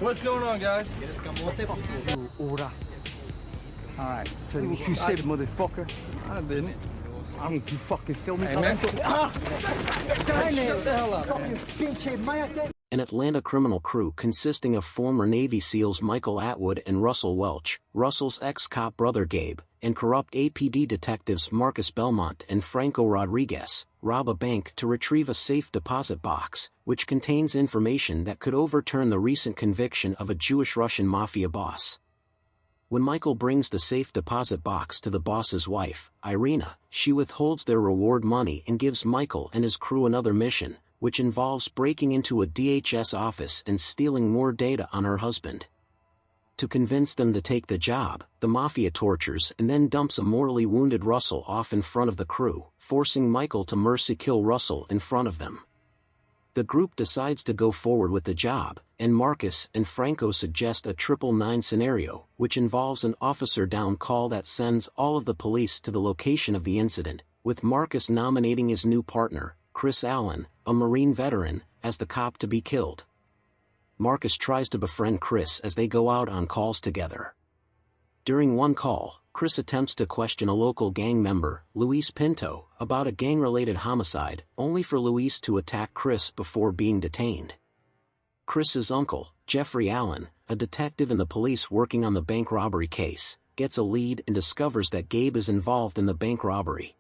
What's going on, guys? Alright, tell you what you said, motherfucker. I didn't. Hey, you fucking film me? Hey, man. Shut the hell up, man. An Atlanta criminal crew consisting of former Navy SEALs Michael Atwood and Russell Welch, Russell's ex-cop brother Gabe, and corrupt APD detectives Marcus Belmont and Franco Rodriguez, rob a bank to retrieve a safe deposit box, which contains information that could overturn the recent conviction of a Jewish-Russian mafia boss. When Michael brings the safe deposit box to the boss's wife, Irina, she withholds their reward money and gives Michael and his crew another mission, which involves breaking into a DHS office and stealing more data on her husband. To convince them to take the job, the mafia tortures and then dumps a mortally wounded Russell off in front of the crew, forcing Michael to mercy kill Russell in front of them. The group decides to go forward with the job, and Marcus and Franco suggest a 999 scenario, which involves an officer down call that sends all of the police to the location of the incident, with Marcus nominating his new partner, Chris Allen, a Marine veteran, as the cop to be killed. Marcus tries to befriend Chris as they go out on calls together. During one call, Chris attempts to question a local gang member, Luis Pinto, about a gang-related homicide, only for Luis to attack Chris before being detained. Chris's uncle, Jeffrey Allen, a detective in the police working on the bank robbery case, gets a lead and discovers that Gabe is involved in the bank robbery.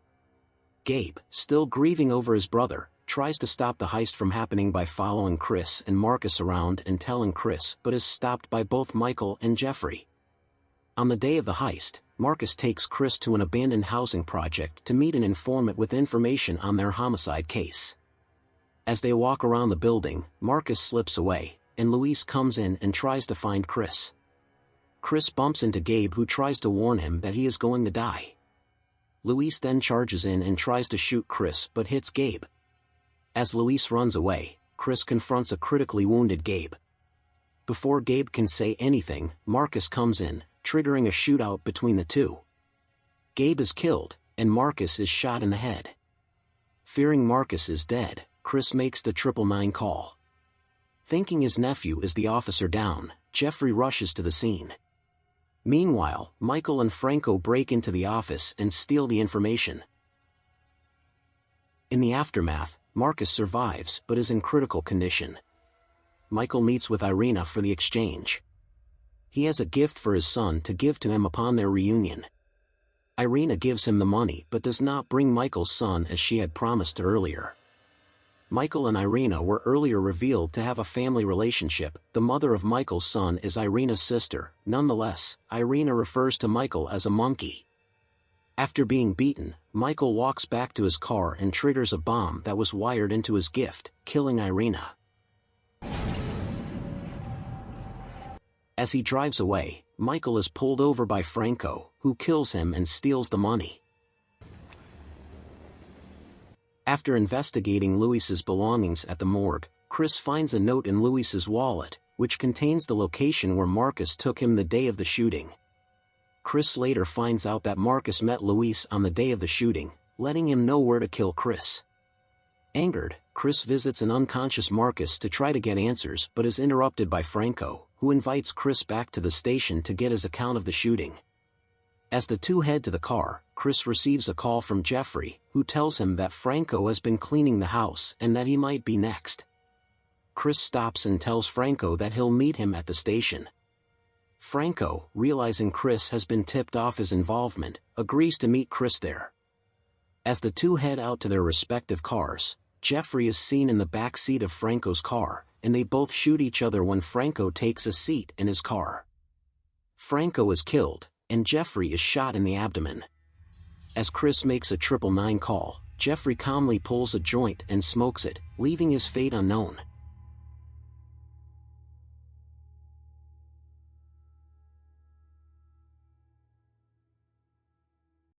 Gabe, still grieving over his brother, tries to stop the heist from happening by following Chris and Marcus around and telling Chris, but is stopped by both Michael and Jeffrey. On the day of the heist, Marcus takes Chris to an abandoned housing project to meet an informant with information on their homicide case. As they walk around the building, Marcus slips away, and Luis comes in and tries to find Chris. Chris bumps into Gabe, who tries to warn him that he is going to die. Luis then charges in and tries to shoot Chris but hits Gabe. As Luis runs away, Chris confronts a critically wounded Gabe. Before Gabe can say anything, Marcus comes in, triggering a shootout between the two. Gabe is killed, and Marcus is shot in the head. Fearing Marcus is dead, Chris makes the 999 call. Thinking his nephew is the officer down, Jeffrey rushes to the scene. Meanwhile, Michael and Franco break into the office and steal the information. In the aftermath, Marcus survives but is in critical condition. Michael meets with Irina for the exchange. He has a gift for his son to give to him upon their reunion. Irina gives him the money but does not bring Michael's son as she had promised earlier. Michael and Irina were earlier revealed to have a family relationship. The mother of Michael's son is Irina's sister. Nonetheless, Irina refers to Michael as a monkey. After being beaten, Michael walks back to his car and triggers a bomb that was wired into his gift, killing Irina. As he drives away, Michael is pulled over by Franco, who kills him and steals the money. After investigating Luis's belongings at the morgue, Chris finds a note in Luis's wallet, which contains the location where Marcus took him the day of the shooting. Chris later finds out that Marcus met Luis on the day of the shooting, letting him know where to kill Chris. Angered, Chris visits an unconscious Marcus to try to get answers but is interrupted by Franco, who invites Chris back to the station to get his account of the shooting. As the two head to the car, Chris receives a call from Jeffrey, who tells him that Franco has been cleaning the house and that he might be next. Chris stops and tells Franco that he'll meet him at the station. Franco, realizing Chris has been tipped off his involvement, agrees to meet Chris there. As the two head out to their respective cars, Jeffrey is seen in the back seat of Franco's car, and they both shoot each other when Franco takes a seat in his car. Franco is killed, and Jeffrey is shot in the abdomen. As Chris makes a 999 call, Jeffrey calmly pulls a joint and smokes it, leaving his fate unknown.